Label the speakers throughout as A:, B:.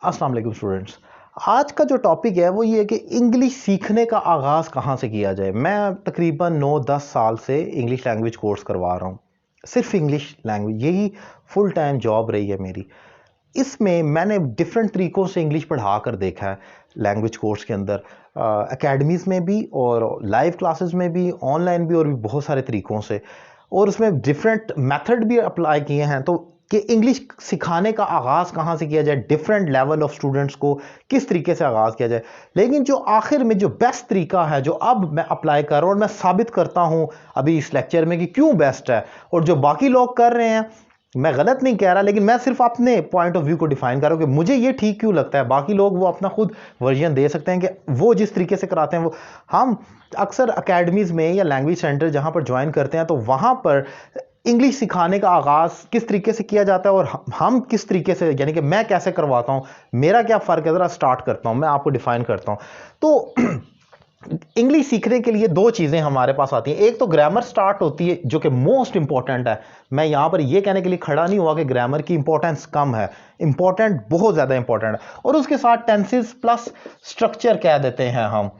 A: अस्सलाम वालेकुम स्टूडेंट्स। आज का जो टॉपिक है वो ये है कि इंग्लिश सीखने का आगाज़ कहाँ से किया जाए। मैं तकरीबन 9-10 साल से इंग्लिश लैंग्वेज कोर्स करवा रहा हूँ। सिर्फ इंग्लिश लैंग्वेज, यही फुल टाइम जॉब रही है मेरी। इसमें मैंने डिफरेंट तरीक़ों से इंग्लिश पढ़ा कर देखा है लैंग्वेज कोर्स के अंदर, एकेडमीज़ में भी और लाइव क्लासेस में भी, ऑनलाइन भी, और भी बहुत सारे तरीक़ों से। और उसमें डिफरेंट मेथड भी अप्लाई किए हैं तो कि इंग्लिश सिखाने का आगाज़ कहाँ से किया जाए, डिफरेंट लेवल ऑफ स्टूडेंट्स को किस तरीके से आगाज़ किया जाए। लेकिन जो आखिर में जो बेस्ट तरीका है, जो अब मैं अप्लाई कर रहा हूँ और मैं साबित करता हूँ अभी इस लेक्चर में कि क्यों बेस्ट है, और जो बाकी लोग कर रहे हैं मैं गलत नहीं कह रहा, लेकिन मैं सिर्फ अपने पॉइंट ऑफ व्यू को डिफाइन कर रहा हूँ कि मुझे ये ठीक क्यों लगता है। बाकी लोग वो अपना खुद वर्जन दे सकते हैं कि वो जिस तरीके से कराते हैं वो। हम अक्सर अकेडमीज़ में या लैंग्वेज सेंटर जहाँ पर ज्वाइन करते हैं तो वहाँ पर इंग्लिश सिखाने का आगाज़ किस तरीके से किया जाता है और हम किस तरीके से, यानी कि मैं कैसे करवाता हूँ, मेरा क्या फ़र्क है, ज़रा स्टार्ट करता हूँ, मैं आपको डिफाइन करता हूँ। तो इंग्लिश सीखने के लिए दो चीज़ें हमारे पास आती हैं। एक तो ग्रामर स्टार्ट होती है जो कि मोस्ट इंपॉर्टेंट है। मैं यहाँ पर ये कहने के लिए खड़ा नहीं हुआ कि ग्रामर की इंपॉर्टेंस कम है, इंपॉर्टेंट, बहुत ज़्यादा इंपॉर्टेंट है। और उसके साथ टेंसेस प्लस स्ट्रक्चर कह देते हैं हम,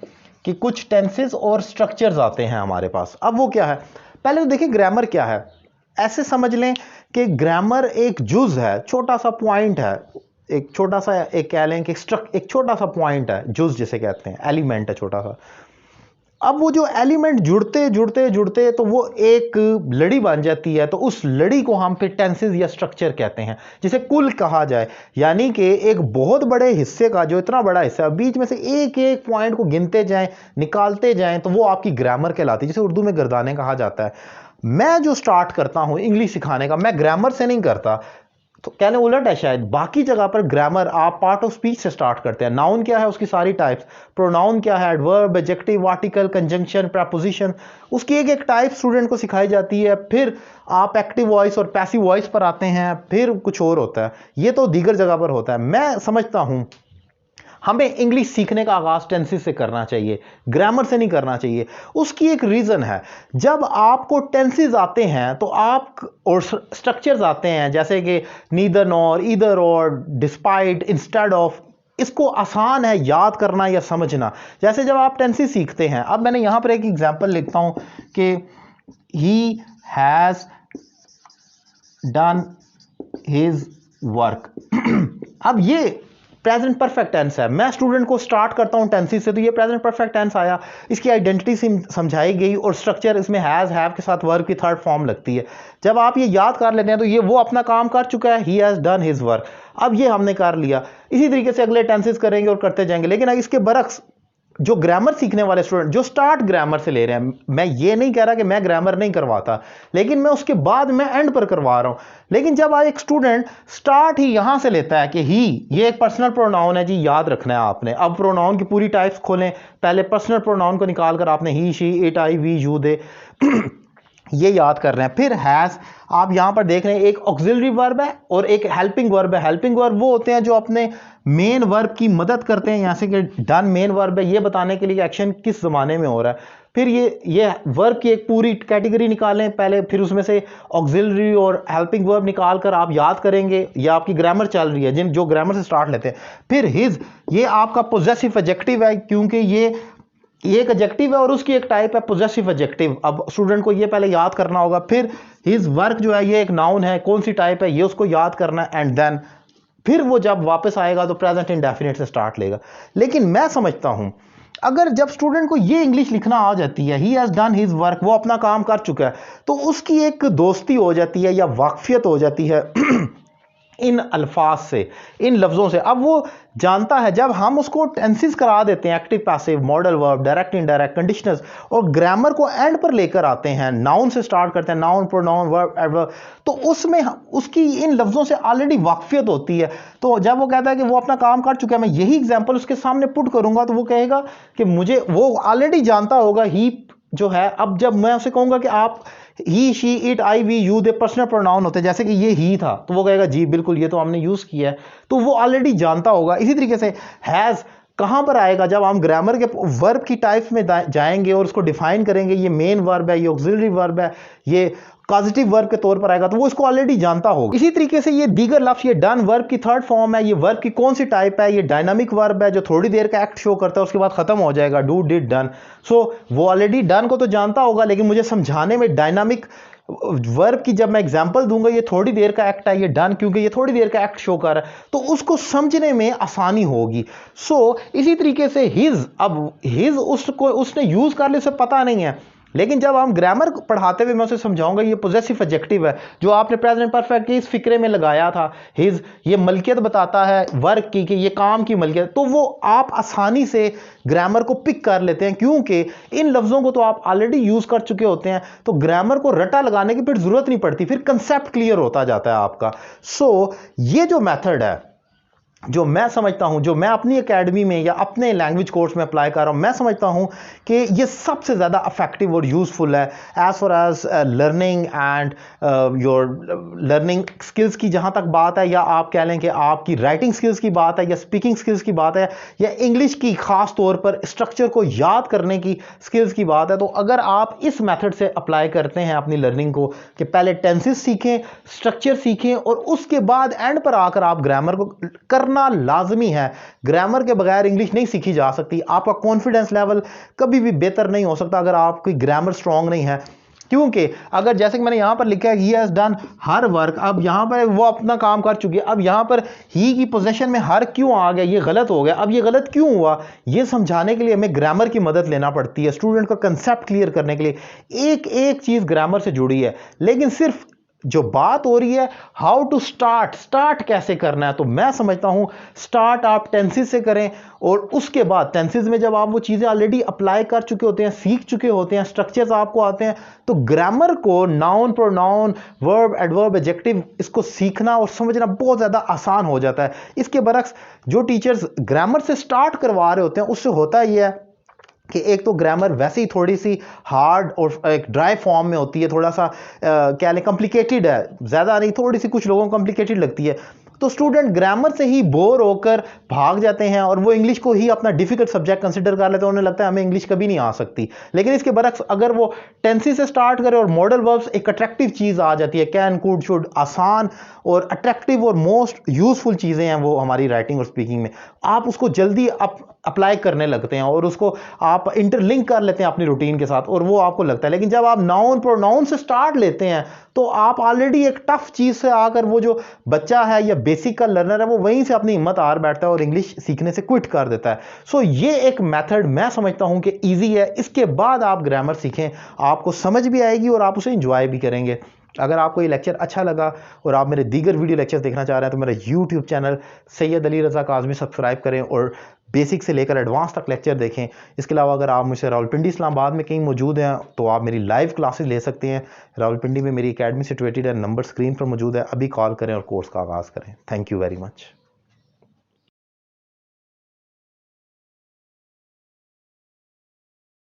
A: कि कुछ टेंसेस और स्ट्रक्चर्स आते हैं हमारे पास। अब वो क्या है, पहले तो देखिए ग्रामर क्या है। ऐसे समझ लें कि ग्रामर एक जुज है, छोटा सा पॉइंट है, एक छोटा सा, एक कह लें कि एक छोटा सा पॉइंट है, जुज जिसे कहते हैं, एलिमेंट है छोटा सा। अब वो जो एलिमेंट जुड़ते जुड़ते जुड़ते तो वो एक लड़ी बन जाती है, तो उस लड़ी को हम फिर टेंसेस या स्ट्रक्चर कहते हैं, जिसे कुल कहा जाए। यानी कि एक बहुत बड़े हिस्से का, जो इतना बड़ा हिस्सा है, बीच में से एक एक पॉइंट को गिनते जाएं, निकालते जाएं, तो वो आपकी ग्रामर कहलाती है, जिसे उर्दू में गर्दाने कहा जाता है। मैं जो स्टार्ट करता हूं इंग्लिश सिखाने का, मैं ग्रामर से नहीं करता, तो कहने उलट है शायद। बाकी जगह पर ग्रामर आप पार्ट ऑफ स्पीच से स्टार्ट करते हैं। नाउन क्या है, उसकी सारी टाइप्स, प्रोनाउन क्या है, adverb, adjective, article, conjunction, preposition, उसकी एक एक टाइप स्टूडेंट को सिखाई जाती है। फिर आप एक्टिव वॉइस और पैसिव वॉइस पर आते हैं, फिर कुछ और होता है। ये तो दीगर जगह पर होता है। मैं समझता हूं हमें इंग्लिश सीखने का आगाज टेंसेस से करना चाहिए, ग्रामर से नहीं करना चाहिए। उसकी एक रीज़न है, जब आपको टेंसेस आते हैं तो आप, और स्ट्रक्चर्स आते हैं जैसे कि नीदर नॉर, ईदर और, डिस्पाइट, इंस्टेड ऑफ, इसको आसान है याद करना या समझना। जैसे जब आप टेंसेस सीखते हैं, अब मैंने यहां पर एक एग्जांपल लिखता हूं कि he has done his work. अब ये प्रेजेंट परफेक्ट टेंस है। मैं स्टूडेंट को स्टार्ट करता हूं टेंसेस से, तो ये प्रेजेंट परफेक्ट टेंस आया, इसकी आइडेंटिटी समझाई गई, और स्ट्रक्चर इसमें हैज, हैव के साथ वर्ब की थर्ड फॉर्म लगती है। जब आप ये याद कर लेते हैं तो ये वो अपना काम कर चुका है, he has done his work. अब ये हमने कर लिया। इसी तरीके से अगले टेंसेस करेंगे और करते जाएंगे। लेकिन इसके बरक्स जो ग्रामर सीखने वाले स्टूडेंट जो स्टार्ट ग्रामर से ले रहे हैं, मैं ये नहीं कह रहा कि मैं ग्रामर नहीं करवाता, लेकिन मैं उसके बाद मैं एंड पर करवा रहा हूं। लेकिन जब एक स्टूडेंट स्टार्ट ही यहां से लेता है कि ही, ये एक पर्सनल प्रोनाउन है जी, याद रखना है आपने। अब प्रोनाउन की पूरी टाइप्स खोलें, पहले पर्सनल प्रोनाउन को निकाल कर आपने he, she, it, I, we, you, they ये याद कर रहे हैं। फिर हैज, आप यहां पर देख रहे हैं एक ऑक्सिलरी वर्ब है और एक हेल्पिंग वर्ब है। हेल्पिंग वर्ब वो होते हैं जो अपने मेन वर्ब की मदद करते हैं, यहां से कि डन मेन वर्ब है, ये बताने के लिए एक्शन किस जमाने में हो रहा है। फिर ये वर्ब की एक पूरी कैटेगरी निकालें पहले, फिर उसमें से ऑक्सिलरी और हेल्पिंग वर्ब निकाल कर आप याद करेंगे। ये आपकी ग्रामर चल रही है, जो ग्रामर से स्टार्ट लेते हैं। फिर हिज, ये आपका पोजेसिव एडजेक्टिव है, क्योंकि ये एक एडजेक्टिव है और उसकी एक टाइप है पोजेसिव एडजेक्टिव। अब स्टूडेंट को ये पहले याद करना होगा। फिर हिज वर्क जो है, ये एक नाउन है, कौन सी टाइप है, ये उसको याद करना है। एंड देन फिर वो जब वापस आएगा तो प्रेजेंट इंडेफिनिट से स्टार्ट लेगा। लेकिन मैं समझता हूं अगर जब स्टूडेंट को ये इंग्लिश लिखना आ जाती है, he has done his work, वो अपना काम कर चुका है, तो उसकी एक दोस्ती हो जाती है या वाकफियत हो जाती है इन अल्फाज से, इन लफ्ज़ों से। अब वो जानता है, जब हम उसको टेंसेस करा देते हैं, active, passive, modal verb, direct, indirect, conditionals, और ग्रामर को एंड पर लेकर आते हैं, नाउन से स्टार्ट करते हैं, नाउन, प्रोनाउन, वर्ब, एडवर्ब, तो उसमें उसकी इन लफ्ज़ों से ऑलरेडी वाकफियत होती है। तो जब वो कहता है कि वो अपना काम कर चुका है, मैं यही एग्जाम्पल उसके सामने पुट करूंगा तो वो कहेगा कि मुझे, वो ऑलरेडी जानता होगा ही जो है। अब जब मैं उसे कहूंगा कि आप he, she, it, I, we, you, they personal pronoun होते हैं, जैसे कि ये ही था, तो वो कहेगा जी बिल्कुल, ये तो हमने यूज़ किया है, तो वो ऑलरेडी जानता होगा। इसी तरीके से हैज़, कहाँ पर आएगा? जब हम ग्रामर के वर्ब की टाइप में जाएंगे और उसको डिफाइन करेंगे, ये मेन वर्ब है, ये ऑक्सिलरी वर्ब है, ये पॉजिटिव वर्ब के तौर पर आएगा, तो वो इसको ऑलरेडी जानता होगा। इसी तरीके से ये दीगर लफ्ज, ये डन वर्ब की थर्ड फॉर्म है, ये वर्ब की कौन सी टाइप है? ये डायनामिक वर्ब है जो थोड़ी देर का एक्ट शो करता है, उसके बाद खत्म हो जाएगा, डू डिड डन। सो वो ऑलरेडी डन को तो जानता होगा, लेकिन मुझे समझाने में डायनामिक वर्ब की जब मैं एग्जांपल दूंगा, ये थोड़ी देर का एक्ट है, ये डन क्योंकि ये थोड़ी देर का एक्ट शो कर रहा है, तो उसको समझने में आसानी होगी। सो इसी तरीके से हिज, अब हिज उसको उसने यूज कर लिया, उसे पता नहीं है, लेकिन जब हम ग्रामर पढ़ाते हुए मैं उसे समझाऊंगा ये पॉजेसिव एडजेक्टिव है जो आपने प्रेजेंट परफेक्ट के इस फिक्रे में लगाया था, हिज, ये मलकियत बताता है वर्क की कि ये काम की मलकियत, तो वो आप आसानी से ग्रामर को पिक कर लेते हैं क्योंकि इन लफ्जों को तो आप ऑलरेडी यूज कर चुके होते हैं, तो ग्रामर को रटा लगाने की फिर जरूरत नहीं पड़ती, फिर कंसेप्ट क्लियर होता जाता है आपका। सो ये जो मेथड है, जो मैं समझता हूं, जो मैं अपनी एकेडमी में या अपने लैंग्वेज कोर्स में अप्लाई कर रहा हूं, मैं समझता हूं कि ये सबसे ज़्यादा इफेक्टिव और यूज़फुल है as far as learning and your learning skills की जहां तक बात है, या आप कह लें कि आपकी राइटिंग स्किल्स की बात है, या स्पीकिंग स्किल्स की बात है, या इंग्लिश की खास तौर पर स्ट्रक्चर को याद करने की स्किल्स की बात है। तो अगर आप इस मेथड से अप्लाई करते हैं अपनी लर्निंग को कि पहले टेंसेस सीखें, स्ट्रक्चर सीखें, और उसके बाद एंड पर आकर आप ग्रामर को करना लाजमी है। ग्रामर के बगैर इंग्लिश नहीं सीखी जा सकती। आपका कॉन्फिडेंस लेवल कभी भी बेहतर नहीं हो सकता अगर आपकी ग्रामर स्ट्रांग नहीं है, क्योंकि अगर जैसे कि मैंने यहां पर लिखा है he has done her work, अब यहां पर वो अपना काम कर चुकी है, अब यहां पर ही की पोजीशन में हर क्यों आ गया? ये गलत हो गया। अब ये गलत क्यों हुआ, ये समझाने के लिए हमें ग्रामर की मदद लेना पड़ती है। स्टूडेंट का कंसेप्ट क्लियर करने के लिए एक एक चीज ग्रामर से जुड़ी है, लेकिन सिर्फ जो बात हो रही है हाउ टू स्टार्ट कैसे करना है, तो मैं समझता हूं स्टार्ट आप टेंसेस से करें, और उसके बाद टेंसेस में जब आप वो चीजें ऑलरेडी अप्लाई कर चुके होते हैं, सीख चुके होते हैं, स्ट्रक्चर्स आपको आते हैं, तो ग्रामर को noun pronoun verb adverb adjective इसको सीखना और समझना बहुत ज्यादा आसान हो जाता है। इसके बरक्स जो टीचर्स ग्रामर से स्टार्ट करवा रहे होते हैं उससे होता ही है कि एक तो ग्रामर वैसे ही थोड़ी सी हार्ड और एक ड्राई फॉर्म में होती है, थोड़ा सा क्या लें कॉम्प्लिकेटेड है, ज़्यादा नहीं, थोड़ी सी कुछ लोगों को कॉम्प्लिकेटेड लगती है, तो स्टूडेंट ग्रामर से ही बोर होकर भाग जाते हैं और वो इंग्लिश को ही अपना डिफिकल्ट सब्जेक्ट कंसिडर कर लेते हैं, उन्हें लगता है हमें इंग्लिश कभी नहीं आ सकती। लेकिन इसके बरक्स अगर वो टेंसेस से स्टार्ट करें और मॉडल वर्ब्स, एक अट्रैक्टिव चीज़ आ जाती है, कैन कुड शुड, आसान और अट्रैक्टिव और मोस्ट यूजफुल चीज़ें हैं वो हमारी राइटिंग और स्पीकिंग में, आप उसको जल्दी अप्लाई करने लगते हैं और उसको आप इंटरलिंक कर लेते हैं अपनी रूटीन के साथ, और वो आपको लगता है। लेकिन जब आप नाउन प्रोनाउन से स्टार्ट लेते हैं तो आप ऑलरेडी एक टफ चीज़ से आकर, वो जो बच्चा है या बेसिक का लर्नर है वो वहीं से अपनी हिम्मत हार बैठता है और इंग्लिश सीखने से क्विट कर देता है। सो ये एक मेथड मैं समझता हूं कि ईजी है, इसके बाद आप ग्रामर सीखें, आपको समझ भी आएगी और आप उसे इंजॉय भी करेंगे। अगर आपको ये लेक्चर अच्छा लगा और आप मेरे दीगर वीडियो लेक्चर्स देखना चाह रहे हैं तो मेरा YouTube channel Syed Ali Raza Kazmi subscribe करें और बेसिक से लेकर एडवांस तक लेक्चर देखें। इसके अलावा अगर आप मुझसे रावलपिंडी इस्लामाबाद में कहीं मौजूद हैं तो आप मेरी लाइव क्लासेस ले सकते हैं। रावलपिंडी में मेरी एकेडमी सिचुएटेड है, नंबर स्क्रीन पर मौजूद है, अभी कॉल करें और कोर्स का आगाज़ करें। Thank you very much.